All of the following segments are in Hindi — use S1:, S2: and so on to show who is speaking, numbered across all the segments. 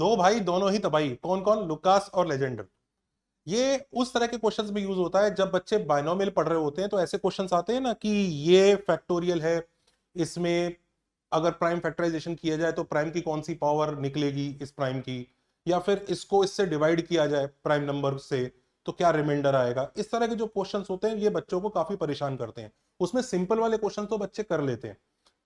S1: दो भाई दोनों ही तबाही, कौन कौन? लुकास और लेजेंडर। ये उस तरह के क्वेश्चंस में यूज होता है जब बच्चे बाइनोमियल पढ़ रहे होते हैं, तो ऐसे क्वेश्चंस आते हैं ना कि ये फैक्टोरियल है, इसमें अगर प्राइम फैक्टराइजेशन किया जाए तो प्राइम की कौन सी पावर निकलेगी इस प्राइम की, या फिर इसको इससे डिवाइड किया जाए प्राइम नंबर से तो क्या रिमाइंडर आएगा। इस तरह के जो क्वेश्चंस होते हैं ये बच्चों को काफी परेशान करते हैं। उसमें सिंपल वाले क्वेश्चन तो बच्चे कर लेते हैं,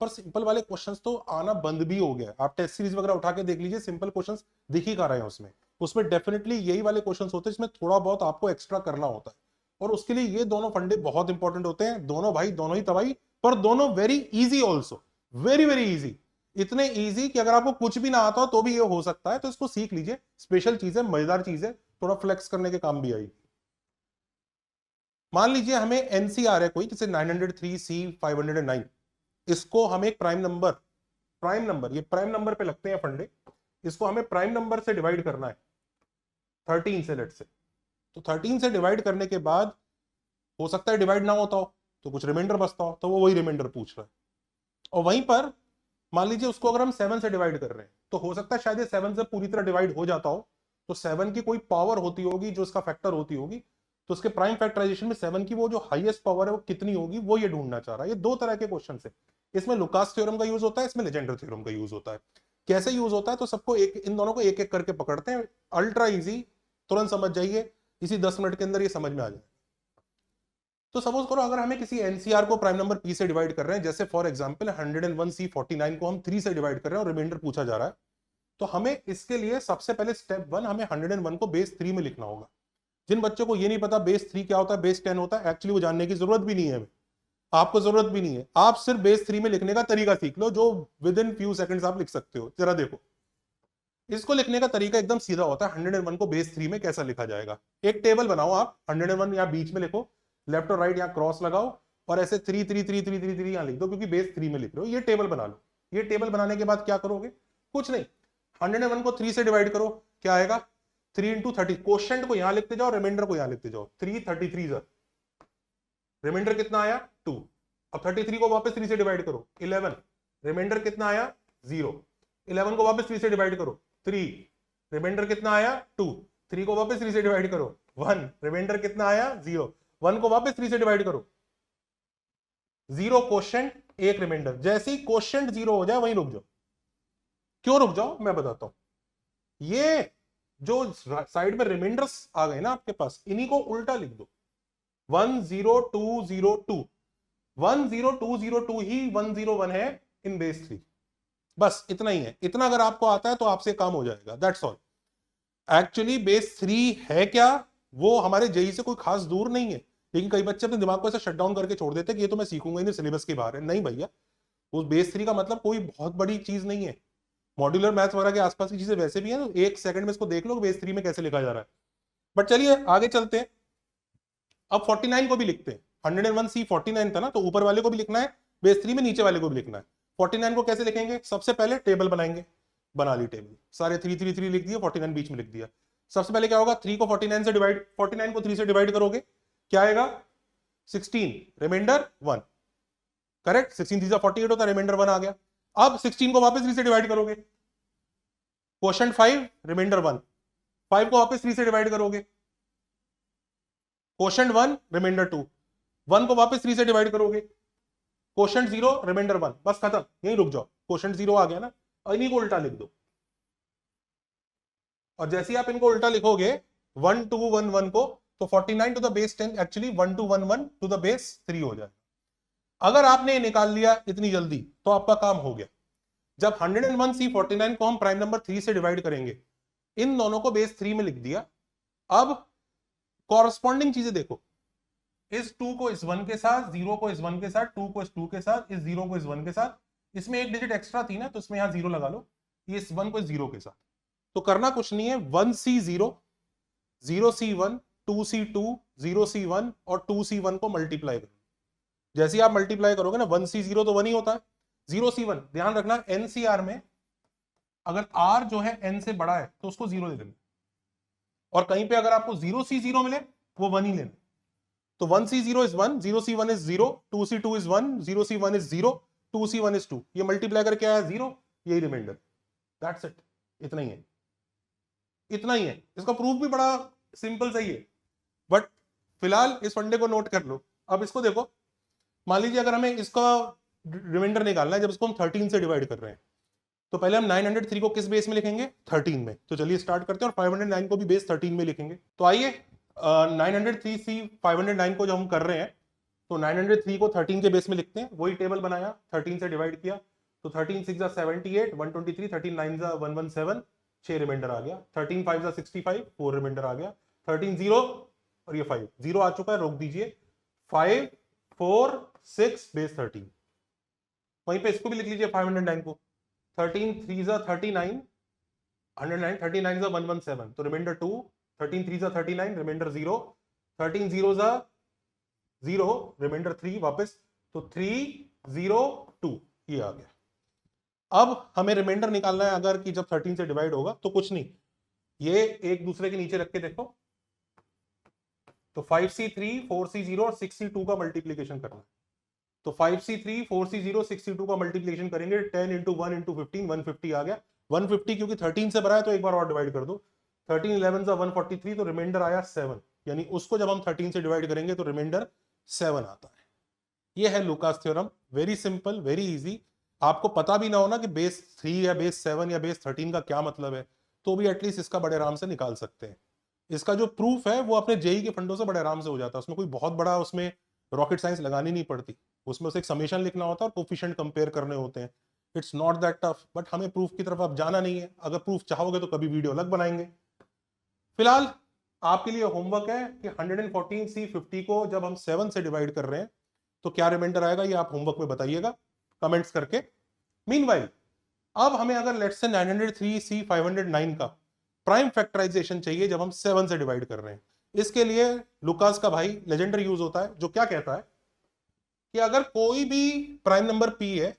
S1: पर सिंपल वाले क्वेश्चंस तो आना बंद भी हो गया। आप टेस्ट सीरीज वगैरह उठा के देख लीजिए, सिंपल क्वेश्चंस दिख ही कर रहे हैं उसमें। उसमें डेफिनेटली यही वाले क्वेश्चंस होते हैं जिसमें थोड़ा बहुत आपको एक्स्ट्रा करना होता है, और उसके लिए ये दोनों फंडे बहुत इंपॉर्टेंट होते हैं। दोनों भाई दोनों ही तबाही, पर दोनों very easy also, very very easy. इतने इजी कि अगर आपको कुछ भी ना आता हो तो भी ये हो सकता है, तो इसको सीख लीजिए। स्पेशल चीज है, मजेदार चीज है, थोड़ा फ्लेक्स करने के काम भी आई। मान लीजिए हमें एनसीआर है कोई, जैसे 903 सी 509, इसको हम एक प्राइम नंबर ये प्राइम नंबर पे लगते हैं फंडे, इसको हमें प्राइम नंबर से डिवाइड करना है 13 से, लेट से। तो 13 से डिवाइड करने के बाद हो सकता है डिवाइड ना होता हो तो कुछ रिमाइंडर बचता हो, तो वो वही रिमाइंडर पूछ रहा है। और वहीं पर मान लीजिए उसको अगर हम 7 से डिवाइड कर रहे हैं, तो हो सकता है शायद ये 7 से पूरी तरह डिवाइड हो जाता हो, तो 7 की कोई पावर होती होगी जो इसका फैक्टर होती होगी, तो उसके प्राइम फैक्टराइजेशन में 7 की वो जो हाईएस्ट पावर है वो कितनी होगी, वो ये ढूंढना चाह रहा है। ये दो तरह के क्वेश्चन है। इसमें लुकास थ्योरम का यूज होता है, इसमें लेजेंडर थ्योरम का यूज होता है। कैसे यूज होता है तो सबको एक, इन दोनों को एक एक करके पकड़ते हैं। अल्ट्रा इजी, तुरंत समझ जाइए, इसी 10 मिनट के अंदर ये समझ में आ जाए। तो सपोज करो अगर हमें किसी एनसीआर को प्राइम नंबर पी से डिवाइड कर रहे हैं, जैसे फॉर एग्जांपल 101 सी 49 को हम 3 से डिवाइड कर रहे हैं और रिमाइंडर पूछा जा रहा है, तो हमें इसके लिए सबसे पहले स्टेप 1 हमें 101 को बेस 3 में लिखना होगा। जिन बच्चों को ये नहीं पता बेस 3 क्या होता है, बेस 10 होता है, एक्चुअली वो जानने की जरूरत भी नहीं है, आपको जरूरत भी नहीं है। आप सिर्फ बेस 3 में लिखने का तरीका सीख लो, जो विद इन फ्यू सेकंड्स आप लिख सकते हो। जरा देखो, इसको लिखने का तरीका एकदम सीधा होता है। 101 को बेस 3 में कैसा लिखा जाएगा, एक टेबल बनाओ आप, 101 यहाँ बीच में लिखो, लेफ्ट और राइट यहाँ क्रॉस लगाओ, और ऐसे 3 यहाँ लिख दो, क्योंकि बेस 3 में लिख रहे हो। ये टेबल बना लो। ये टेबल बनाने के बाद क्या करोगे, कुछ नहीं, 101 को 3 से डिवाइड करो, क्या आएगा, 3 इंटू 30। क्वेश्चन को यहां लिखते जाओ, रिमाइंडर को यहां लिखते जाओ। 333 सर, रिमाइंडर कितना आया 2। अब 33 को वापस 3 से डिवाइड करो, 11, रिमाइंडर कितना आया 0। 11 को वापस 3 से डिवाइड करो, 3, रिमाइंडर कितना आया 2। 3 को वापस 3 से डिवाइड करो, 1, रिमाइंडर कितना आया 0। 1 को वापस 3 से डिवाइड करो, 0 क्वेश्चन, 1 रिमाइंडर। जैसे ही क्वेश्चन 0 हो जाए वहीं रुक जाओ। क्यों रुक जाओ, मैं बताता हूं। ये जो साइड में रिमाइंडर्स आ गए ना आपके पास, इन्हीं को उल्टा लिख दो, 10202। 10202 ही 101 है इन बेस 3। बस इतना ही है। इतना अगर आपको आता है तो आपसे काम हो जाएगा, दैट्स ऑल। एक्चुअली बेस 3 है क्या, वो हमारे जेई से कोई खास दूर नहीं है, लेकिन कई बच्चे अपने दिमाग को ऐसा शट डाउन करके छोड़ देते हैं कि ये तो मैं सीखूंगा ही नहीं, सिलेबस के बाहर है। नहीं भैया, वो बेस 3 का मतलब कोई बहुत बड़ी चीज नहीं है। मॉड्यूलर मैथ वगैरह के आसपास की चीजें वैसे भी है, तो एक सेकंड में इसको देख लो बेस 3 में कैसे लिखा जा रहा है। बट चलिए आगे चलते हैं। अब 49 को भी लिखते हैं। 101 सी 49 था ना, तो ऊपर वाले को भी लिखना है बेस 3 में, नीचे वाले को भी लिखना है। 49 को कैसे लिखेंगे, सबसे पहले टेबल बनाएंगे। बना ली टेबल, सारे 3 लिख दिया, 49 बीच में लिख दिया। सबसे पहले क्या होगा, 3 को 49 से डिवाइड, 49 को 3 से डिवाइड करोगे, क्या आएगा 16, रिमाइंडर 1। करेक्ट, 16 3 48 होता है, रिमाइंडर 1 आ गया। अब 16 को वापस 3 से डिवाइड करोगे, क्वेश्चन 5, रिमाइंडर 1। 5 को वापस 3 से डिवाइड करोगे, क्वेश्चन 1, रिमाइंडर 2। 1 को वापस 3 से डिवाइड करोगे, क्वेश्चन 0, रिमाइंडर 1। बस खत्म, यहीं रुक जाओ, क्वेश्चन 0 आ गया ना, और इन्हीं को उल्टा लिख दो। और जैसे ही आप इनको उल्टा लिखोगे 1211 को, तो 49 to the base 10 actually 1211 to the base 3 हो जाए। अगर आपने निकाल लिया इतनी जल्दी तो आपका काम हो गया। जब 101 सी 49 को हम प्राइम नंबर 3 से डिवाइड करेंगे, इन दोनों को बेस 3 में लिख दिया। अब कॉरस्पॉन्डिंग चीजें देखो, इस 2 को इस 1 के साथ, 0 को इस 1 के साथ, 2 को इस 2 के साथ, इस 0 को इस 1 के साथ। इसमें एक डिजिट एक्स्ट्रा थी ना, तो इसमें यहां 0 लगा लो। ये इस 1 को इस 0 के साथ। तो करना कुछ नहीं है, 1C0, 0C1, 2C2, 0C1 और 2C1 को मल्टीप्लाई करो। जैसे ही आप मल्टीप्लाई करोगे ना, 1C0 तो 1 ही होता है, 0C1, ध्यान रखना एनसीआर में अगर r जो है n से बड़ा है तो उसको 0 दे देना, और कहीं पे अगर आपको 0C0 मिले वो 1 ही लेना। तो 1C0 is 1, 0C1 is 0, 2C2 is 1, 0C1 is 0, 2C1 is 2। ये मल्टीप्लाई करके आया 0, यही रिमाइंडर, दैट्स इट, इतना ही है। इतना ही है। इसका प्रूफ भी बड़ा सिंपल सही है, बट फिलहाल इस फंडे को नोट कर लो। अब इसको देखो, मान लीजिए अगर हमें इसका रिमाइंडर निकालना है जब इसको हम 13 से डिवाइड कर रहे हैं, तो पहले हम 903 को किस बेस में लिखेंगे, 13 में। तो चलिए स्टार्ट करते हैं, और 509 को भी बेस 13 में लिखेंगे। तो आइए 903 सी 509 को जब हम कर रहे हैं तो 903 को 13 के बेस में लिखते हैं। वही टेबल बनाया, 13 से डिवाइड किया, तो 13 6 78, 123, 13 9 117, 6 रिमाइंडर आ गया, 13 5 65, 4 रिमाइंडर आ गया, 13 0 और ये 5 0 आ चुका है, रोक दीजिए, 5 4 6 बेस 13। वहीं पे इसको भी लिख लीजिए 509 को, 13 3 39, 109, 39 117, तो रिमाइंडर 2, 13 3 39, रिमाइंडर 0, 13 0 0, रिमाइंडर 3 वापस, तो 3 0 2 ये आ गया। अब हमें रिमाइंडर निकालना है अगर कि जब 13 से डिवाइड होगा, तो कुछ नहीं, ये एक दूसरे के नीचे रख के देखो, तो 5C3 4C0 और 6C2 का मल्टीप्लीकेशन करना है। तो 5C3 4C0 6C2 का मल्टीप्लीकेशन करेंगे, 10 इंटू 1 इंटू 15, 150 आ गया। 150 क्योंकि 13 से भरा है तो एक बार और डिवाइड कर दो, 13 11 143, तो रिमाइंडर आया 7, यानी उसको जब हम 13 से डिवाइड करेंगे तो रिमाइंडर 7 आता है। ये है Lucas theorem, very simple, very easy. आपको पता भी ना हो ना कि बेस 3 या बेस 7 या बेस 13 का क्या मतलब है, तो भी एटलीस्ट इसका बड़े आराम से निकाल सकते हैं। इसका जो प्रूफ है वो अपने जेई के फंडों से बड़े आराम से हो जाता है, उसमें कोई बहुत बड़ा उसमें रॉकेट साइंस लगानी नहीं पड़ती, उसमें उसे एक समेशन लिखना होता है और कोफिशिएंट कंपेयर करने होते हैं। It's not that tough, but हमें प्रूफ की तरफ अब जाना नहीं है। अगर प्रूफ चाहोगे तो कभी वीडियो अलग बनाएंगे। फिलहाल आपके लिए होमवर्क है कि 114C50 को जब हम 7 से डिवाइड कर रहे हैं तो क्या रिमाइंडर आएगा, ये आप होमवर्क में बताइएगा कमेंट्स करके। मीनवाइल अब हमें अगर लेट्स से 903C 509 का प्राइम फैक्टराइजेशन चाहिए जब हम 7 से डिवाइड कर रहे हैं, इसके लिए लुकास का भाई लेजेंडर यूज होता है, जो क्या कहता है कि अगर कोई भी प्राइम नंबर p है,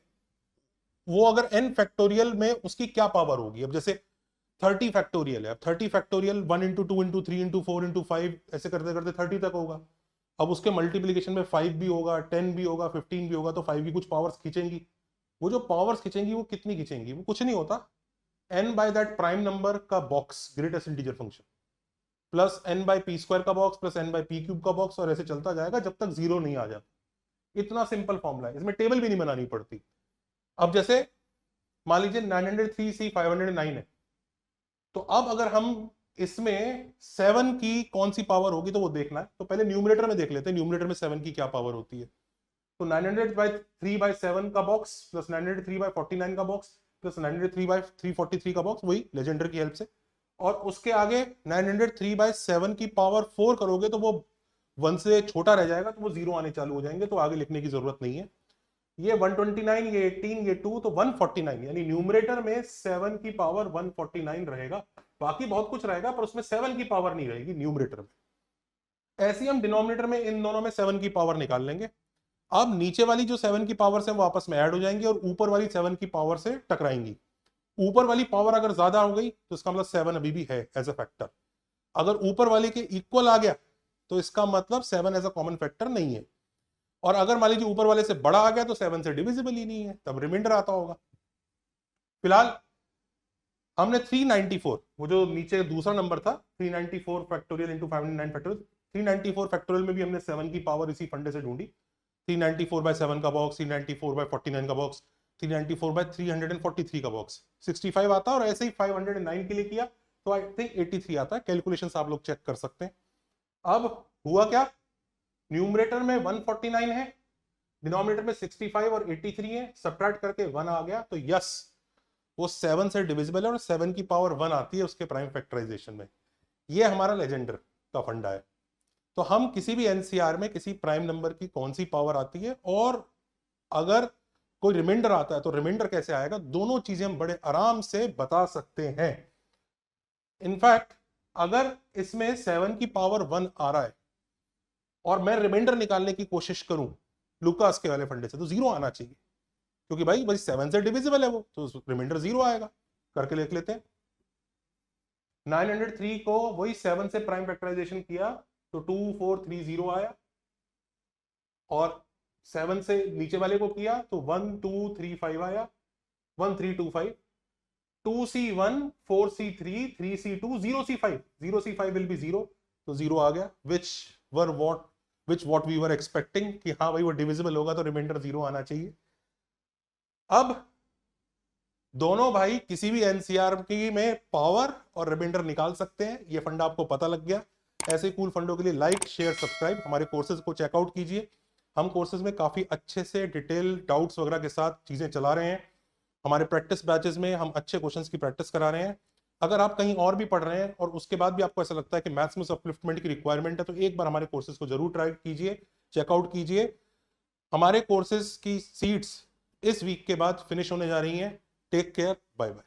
S1: वो अगर n फैक्टोरियल में उसकी क्या पावर होगी। अब जैसे 30 फैक्टोरियल है, अब 30 factorial 1 into 2 into 3 into 4 into 5 ऐसे करते करते 30 तक होगा। अब उसके मल्टीप्लीकेशन में 5 भी होगा, 10 भी होगा, 15 भी होगा, तो 5 की कुछ पावर्स खींचेंगी। वो जो पावर्स खींचेंगी वो कितनी खींचेंगी, वो कुछ नहीं होता, n by that prime number का box, greatest integer function, plus n by p square का box, plus n by p cube का बॉक्स, और ऐसे चलता जाएगा जब तक जीरो नहीं आ जाता। इतना सिंपल फॉर्मूला है, इसमें टेबल भी नहीं बनानी पड़ती। अब जैसे मान लीजिए 903C 509 है, तो अब अगर हम इसमें 7 की कौन सी पावर होगी तो वो देखना है, तो पहले न्यूमरेटर में देख लेते हैं न्यूमरेटर में 7 की क्या पावर होती है। तो 903/7 का बॉक्स प्लस 903/49 का बॉक्स प्लस 903/343 का बॉक्स, वही लेजेंडर की हेल्प से, और उसके आगे 903/7 की पावर 4 करोगे तो वो 1 से छोटा रह जाएगा, तो वो 0 आने चालू हो जाएंगे, तो आगे लिखने की जरूरत नहीं है। ये 129, ये 18, ये 2, तो 149, यानी न्यूमरेटर में 7 की पावर 149 रहेगा। बाकी बहुत कुछ रहेगा पर उसमें 7 की पावर नहीं रहेगी न्यूमरेटर में। ऐसे ही हम डिनोमिनेटर में इन दोनों में 7 की पावर निकाल लेंगे। अब नीचे वाली जो 7 की पावर से वो आपस में ऐड हो जाएंगी और ऊपर वाली 7 की पावर से टकराएंगी। ऊपर वाली पावर अगर ज्यादा हो गई तो इसका मतलब 7 अभी भी है एज अ फैक्टर। अगर ऊपर वाले के इक्वल आ गया तो इसका मतलब 7 एज अ कॉमन फैक्टर नहीं है। और अगर मान लीजिए ऊपर वाले से बड़ा आ गया तो 7 से डिविजिबल ही नहीं है, तब रिमाइंडर आता होगा। फिलहाल हमने 394, वो जो नीचे दूसरा नंबर था 394 फैक्टोरियल इंटू 509 फैक्टोरियल, 394 फैक्टोरियल में भी हमने 7 की पावर इसी फंडे से ढूंढी। 394/7 का बॉक्स, 394/49 का बॉक्स, 394/343 का बॉक्स, 65 आता है, और ऐसे ही 509 के लिए किया तो आई थिंक 83 आता है। कैलकुलेशन आप लोग चेक कर सकते हैं। अब हुआ क्या, न्यूमरेटर में 149 है, डिनोमिनेटर में 65 और 83 है, सब्ट्रैक्ट करके 1 आ गया, तो यस वो 7 से डिविजिबल है और 7 की पावर 1 आती है उसके प्राइम फैक्टराइजेशन में। ये हमारा लेजेंडर का फंडा है। तो हम किसी भी एनसीआर में किसी प्राइम नंबर की कौन सी पावर आती है और अगर कोई रिमाइंडर आता है तो रिमाइंडर कैसे आएगा, दोनों चीजें हम बड़े आराम से बता सकते हैं। इनफैक्ट अगर इसमें 7 की पावर 1 आ रहा है और मैं रिमाइंडर निकालने की कोशिश करूं लुकास के वाले फंडे से, तो 0 आना चाहिए, क्योंकि भाई 7 से डिविजिबल है वो, तो रिमाइंडर 0 आएगा। करके लिख लेते हैं। 903 को वही 7 से प्राइम फैक्टराइजेशन किया तो 2430 आया, और 7 से नीचे वाले को किया तो 1235 आया, 1325। 2C1 4C3 3C2 0C5 0C5 will be 0, तो 0 आ गया, which what we were expecting कि हाँ भाई वो डिविजिबल होगा तो रिमाइंडर 0 आना चाहिए। अब दोनों भाई किसी भी एनसीईआरटी में पावर और रिमाइंडर निकाल सकते हैं, ये फंडा आपको पता लग गया। ऐसे कूल फंडों के लिए लाइक शेयर सब्सक्राइब, हमारे कोर्सेज को चेकआउट कीजिए। हम कोर्सेज में काफी अच्छे से डिटेल डाउट्स वगैरह के साथ चीजें चला रहे हैं। हमारे प्रैक्टिस बैचेस में हम अच्छे क्वेश्चंस की प्रैक्टिस करा रहे हैं। अगर आप कहीं और भी पढ़ रहे हैं और उसके बाद भी आपको ऐसा लगता है कि मैथ्स में अपलिफ्टमेंट की रिक्वायरमेंट है, तो एक बार हमारे कोर्सेज को जरूर ट्राई कीजिए, चेकआउट कीजिए। हमारे कोर्सेज की सीट्स इस वीक के बाद फिनिश होने जा रही हैं। Take care, bye bye.